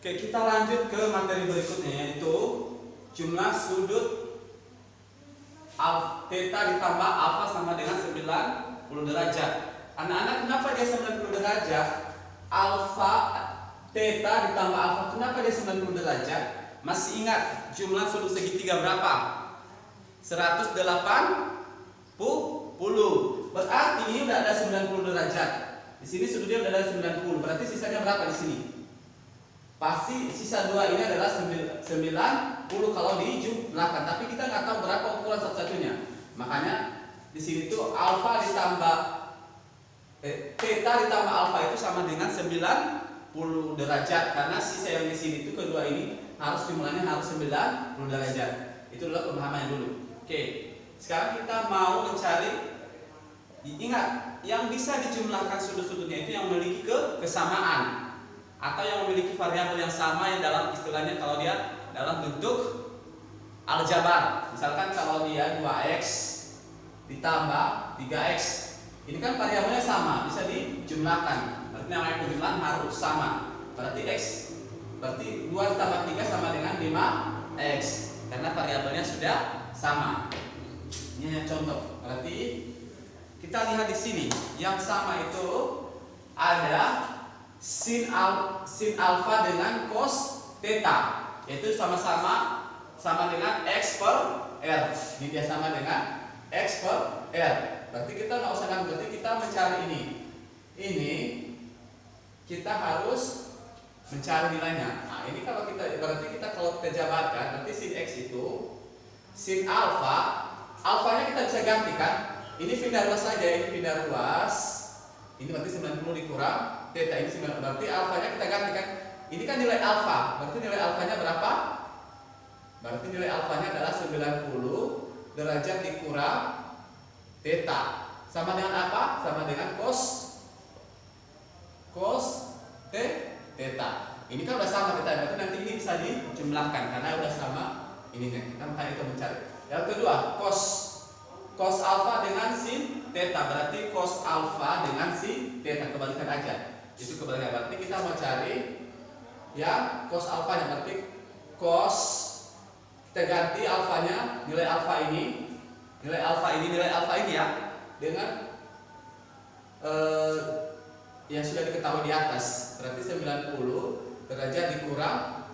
Oke, kita lanjut ke materi berikutnya, yaitu jumlah sudut theta ditambah alfa sama dengan 90 derajat. Anak-anak, kenapa dia 90 derajat? Alfa theta ditambah alfa, kenapa dia 90 derajat? Masih ingat jumlah sudut segitiga berapa? 180. Berarti ini udah ada 90 derajat. Di sini sudutnya udah ada 90. Berarti sisanya berapa di sini? Pasti sisa 2 ini adalah 90 kalau dijumlahkan. Tapi kita nggak tahu berapa ukuran satu-satunya. Makanya di sini tuh alfa ditambah theta ditambah alfa itu sama dengan 90 derajat, karena sisa yang di sini itu kedua ini harus jumlahnya harus 90 derajat. Itu adalah pemahamannya dulu. Oke, sekarang kita mau mencari, ingat, yang bisa dijumlahkan sudut-sudutnya itu yang memiliki kesamaan atau yang memiliki variabel yang sama, yang dalam istilahnya kalau dia dalam bentuk aljabar. Misalkan kalau dia 2x ditambah 3x, ini kan variabelnya sama, bisa dijumlahkan. Berarti namanya penjumlahan harus sama. Berarti x, berarti 2 ditambah 3 sama dengan 5x, karena variabelnya sudah sama. Ini hanya contoh. Berarti kita lihat di sini yang sama itu ada sin alfa dengan cos theta, yaitu sama dengan x per r. Ini dia sama dengan x per r. Berarti kita nggak usah ngambil, berarti kita mencari ini. Ini kita harus mencari nilainya. Nah, ini kalau kita jabarkan, berarti sin x itu sin alfa, alfanya kita bisa gantikan. Ini pindah ruas saja, ini pindah ruas. Ini berarti 90 dikurang theta, ini 90, berarti alfanya kita gantikan. Ini kan nilai alfa, berarti nilai alfanya berapa? Berarti nilai alfanya adalah 90 derajat dikurang theta. Sama dengan apa? Sama dengan cos theta. Ini kan udah sama theta, berarti nanti ini bisa dijumlahkan karena udah sama ininya. Kita makanya itu mencari. Yang kedua, cos alfa dengan sin theta, berarti cos alfa dengan sin theta, kebalikan aja. Itu kebalikan, berarti kita mau cari ya cos alfanya, berarti cos, kita ganti alfanya, nilai alfa ini ya dengan yang sudah diketahui di atas, berarti 90 derajat dikurang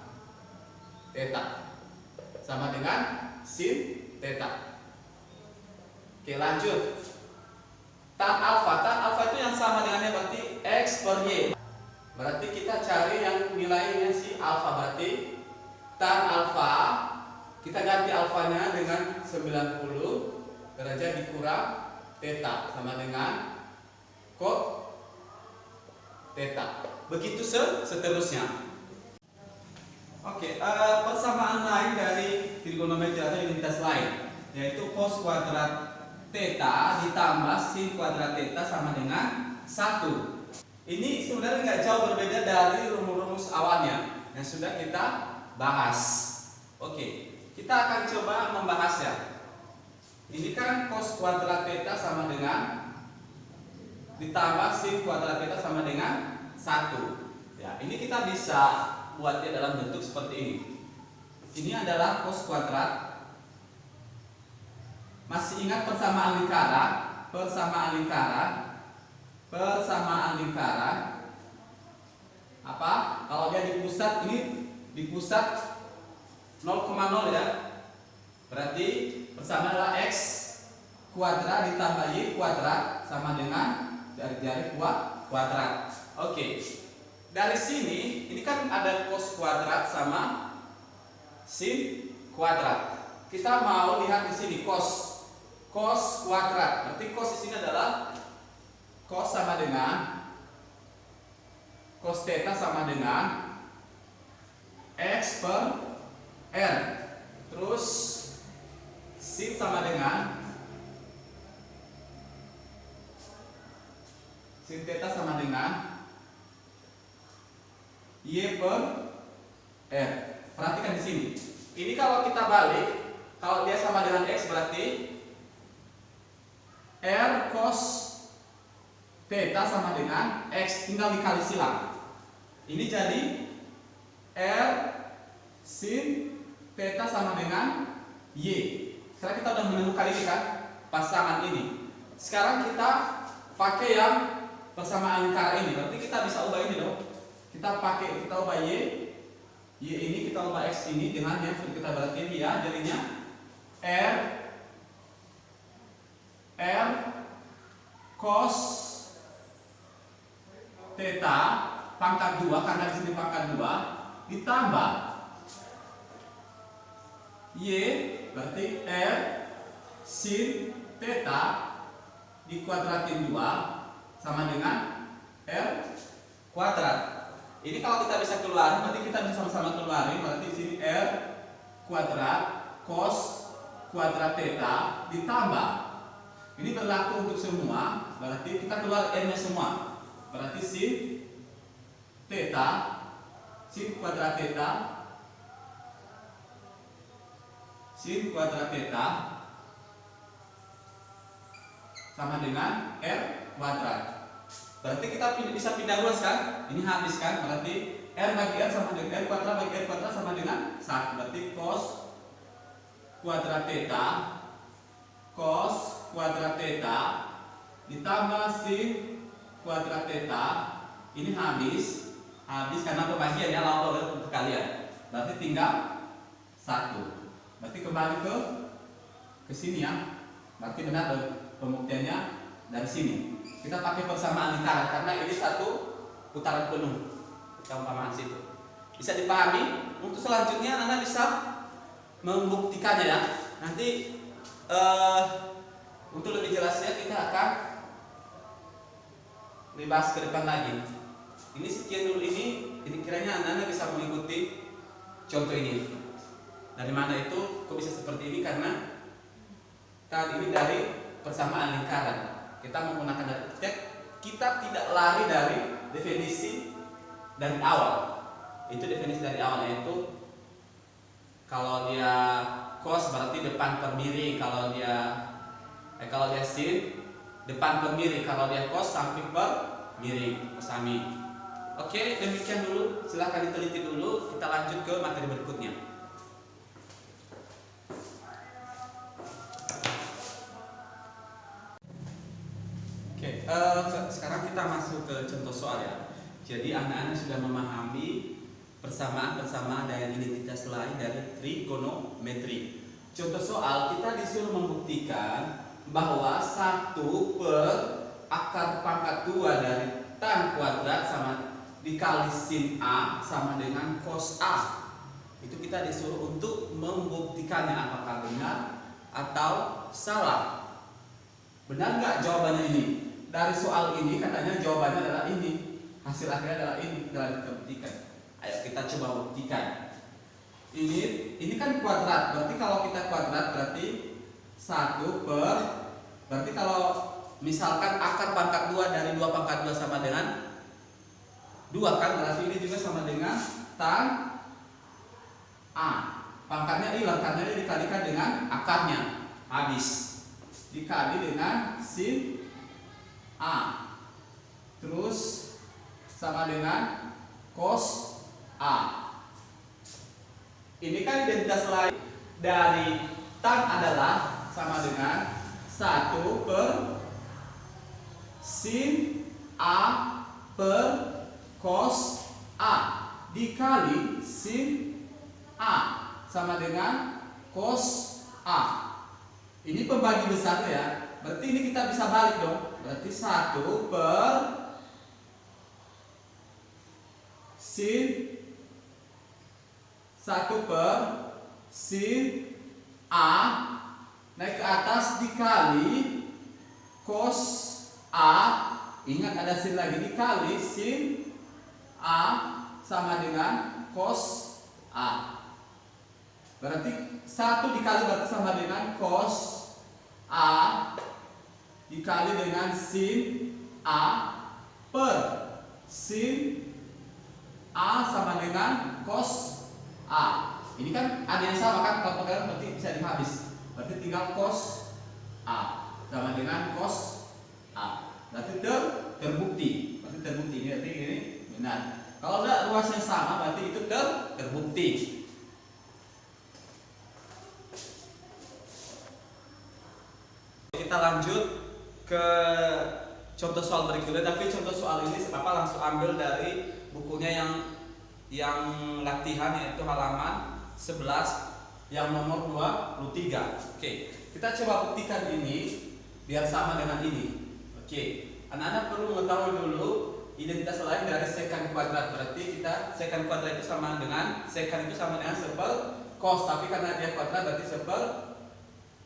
theta sama dengan sin theta. Oke, lanjut. Tan alfa itu yang sama dengannya berarti x per y. Berarti kita cari yang nilainya si alfa, berarti tan alfa kita ganti alfanya dengan 90 derajat dikurang theta sama dengan cos theta. Begitu seterusnya. Oke, persamaan lain dari trigonometri atau identitas lain, yaitu cos kuadrat theta ditambah sin kuadrat theta sama dengan 1. Ini sebenarnya nggak jauh berbeda dari rumus awalnya yang sudah kita bahas. Oke, kita akan coba membahasnya. Ini kan cos kuadrat theta sama dengan ditambah sin kuadrat theta sama dengan 1. Ya, ini kita bisa buatnya dalam bentuk seperti ini. Ini adalah cos kuadrat. Masih ingat persamaan lingkaran apa? Kalau dia di pusat, ini di pusat 0,0 ya. Berarti persamaan adalah x kuadrat ditambah y kuadrat sama dengan jari-jari kuadrat. Oke. Dari sini ini kan ada cos kuadrat sama sin kuadrat. Kita mau lihat di sini cos kuadrat. Berarti cos di sini adalah cos sama dengan cos theta sama dengan x per r. Terus sin sama dengan sin theta sama dengan y per r. Perhatikan di sini. Ini kalau kita balik, kalau dia sama dengan x berarti r cos theta sama dengan x, tinggal dikali silang. Ini jadi R sin theta sama dengan Y. Sekarang kita sudah menemukan ini kan, pasangan ini. Sekarang kita pakai yang persamaan lingkaran ini. Berarti kita bisa ubah ini dong. Kita ubah Y ini, kita ubah X ini dengan yang sudah kita berarti ya, jadinya R cos theta pangkat 2, karena di sini pangkat 2, ditambah Y berarti R sin theta dikuadratin 2 sama dengan R kuadrat. Ini kalau kita bisa keluarin, berarti kita bisa sama-sama keluarin. Berarti di sini R kuadrat cos kuadrat theta ditambah. Ini berlaku untuk semua. Berarti kita keluar N-nya semua. Berarti sin theta, sin kuadrat theta, sin kuadrat theta sama dengan R kuadrat. Berarti kita bisa pindah ruas kan? Ini habis kan? Berarti R bagi R sama dengan R kuadrat bagi R kuadrat sama dengan 1. Berarti cos kuadrat theta ditambah sin kuadrat theta. Ini habis karena pembagiannya lawan untuk kalian. Berarti tinggal 1. Berarti kembali ke sini ya. Berarti benar pembuktiannya dari sini. Kita pakai persamaan lingkaran karena ini satu putaran penuh. Perumpamaan situ. Bisa dipahami? Untuk selanjutnya Anda bisa membuktikannya ya. Nanti untuk lebih jelasnya kita akan dibahas ke depan lagi. Ini sekian dulu ini kiranya Anda bisa mengikuti contoh ini. Dari mana itu kok bisa seperti ini? Karena kan ini dari persamaan lingkaran. Kita menggunakan kita tidak lari dari definisi dari awal. Itu definisi dari awal, yaitu kalau dia cos berarti depan per miring, kalau dia sin depan per miring, kalau dia cos samping per miring, pesami. Oke, demikian dulu. Silahkan diteliti dulu. Kita lanjut ke materi berikutnya. Sekarang kita masuk ke contoh soal ya. Jadi anak-anak sudah memahami persamaan dan identitas lain dari trigonometri. Contoh soal kita disuruh membuktikan bahwa 1 per akar pangkat 2 dari tan kuadrat sama dikali sin A sama dengan cos A. Itu kita disuruh untuk membuktikannya apakah benar atau salah. Benar nggak jawabannya ini? Dari soal ini katanya jawabannya adalah ini, hasil akhirnya adalah ini, telah kita buktikan. Ayo kita coba buktikan. Ini kan kuadrat, berarti kalau kita kuadrat berarti 1 per, berarti kalau misalkan akar pangkat 2 dari 2 pangkat 2 sama dengan 2 kan, berarti ini juga sama dengan tan A. Pangkatnya hilang karena ini dikalikan dengan akarnya, habis. Dikali dengan sin A, terus sama dengan cos A. Ini kan identitas lain dari tan adalah sama dengan 1 per sin A per cos A dikali sin A sama dengan cos A. Ini pembagi besar ya. Berarti ini kita bisa balik dong. Berarti 1 per sin 1 per sin A naik ke atas dikali cos A. Ingat ada sin lagi, dikali sin A sama dengan cos A. Berarti 1 dikali berarti sama dengan cos A dikali dengan sin A per sin A sama dengan cos A. Ini kan ada yang sama kan, kalau kalian berarti bisa dihabis. Berarti tinggal cos A sama dengan cos A. Berarti terbukti. Berarti terbukti ini berarti ini benar. Kalau udah ruasnya sama berarti itu terbukti. Kita lanjut ke contoh soal berikutnya, tapi contoh soal ini Bapak langsung ambil dari bukunya yang latihan, yaitu halaman 11 yang nomor 23. Oke, kita coba buktikan ini biar sama dengan ini. Oke, anak-anak perlu mengetahui dulu identitas lain dari sekant kuadrat. Berarti kita sekant kuadrat itu sama dengan sepel cos, tapi karena dia kuadrat berarti sepel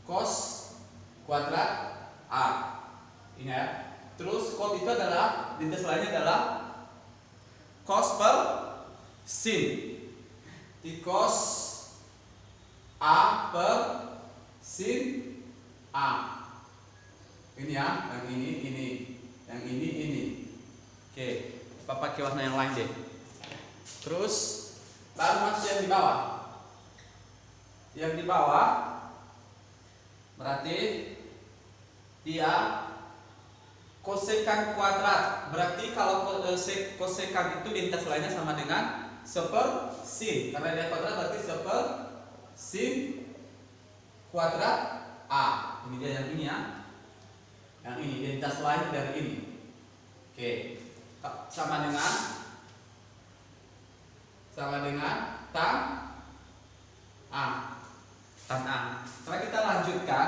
cos kuadrat A. Ingat. Terus cos itu adalah identitas lainnya adalah cos per sin. Di cos A per sin A. Ini ya, yang ini. Oke, Bapak pakai warna yang lain deh. Terus baru masuk yang di bawah. Yang di bawah berarti dia kosekan kuadrat. Berarti kalau kosekan itu identitas lainnya sama dengan sepel sin. Karena dia kuadrat berarti sepel sin kuadrat A. Ini dia yang ini ya. Yang ini identitas lain dari ini. Oke, sama dengan tan A. Setelah kita lanjutkan,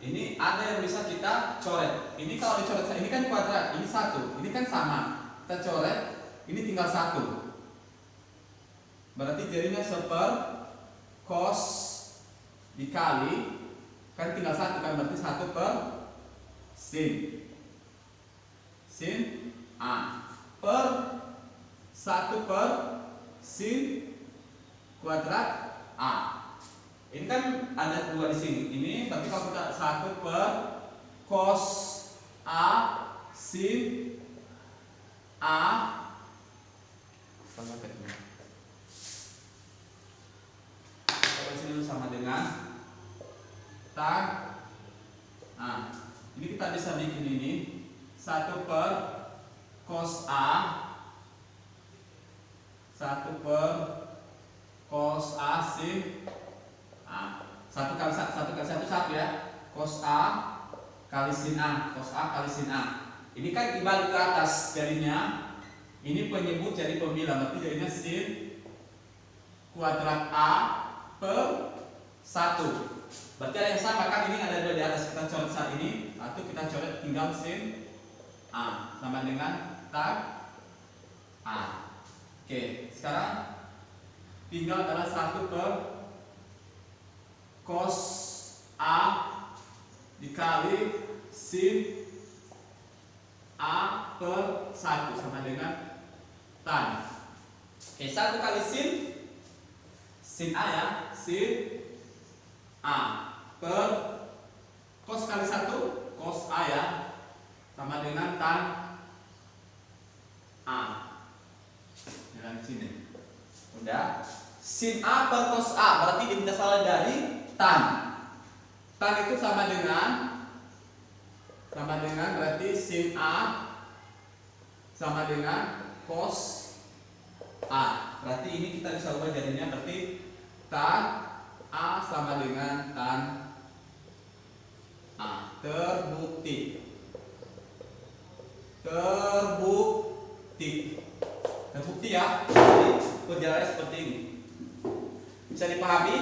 ini ada yang bisa kita coret. Ini kalau dicoret, ini kan kuadrat, ini satu, ini kan sama. Kita coret, ini tinggal satu. Berarti jadinya sepel cos dikali, kan tinggal satu kan, berarti satu per sin A per 1 per sin kuadrat A. Ini kan ada dua di sini. Ini berarti kalau kita 1 per cos A sin A sama dengan sama dengan tan A. Ini kita bisa bikin ini 1 per cos A 1 per cos A sin A. 1 kali 1 ya, cos A kali sin A, cos A kali sin A. Ini kan dibalik ke atas jadinya. Ini penyebut jadi pembilang, berarti jadinya sin kuadrat A per 1. Berarti ada yang sama kan, ini ada dua di atas, kita coret saat ini. Satu kita coret tinggal sin A sama dengan tan A. Oke, sekarang tinggal adalah 1 per cos A dikali sin A per 1 sama dengan tan. Oke, 1 kali sin A ya, sin A per cos kali 1 cos A ya, sama dengan tan A. Jalan sini. Udah. Sin A per cos A berarti identitas lain dari tan. Tan itu sama dengan berarti sin A sama dengan cos A. Berarti ini kita bisa ubah jadinya berarti tan A sama dengan tan A. Terbukti ya. Jadi perjalanannya seperti ini. Bisa dipahami?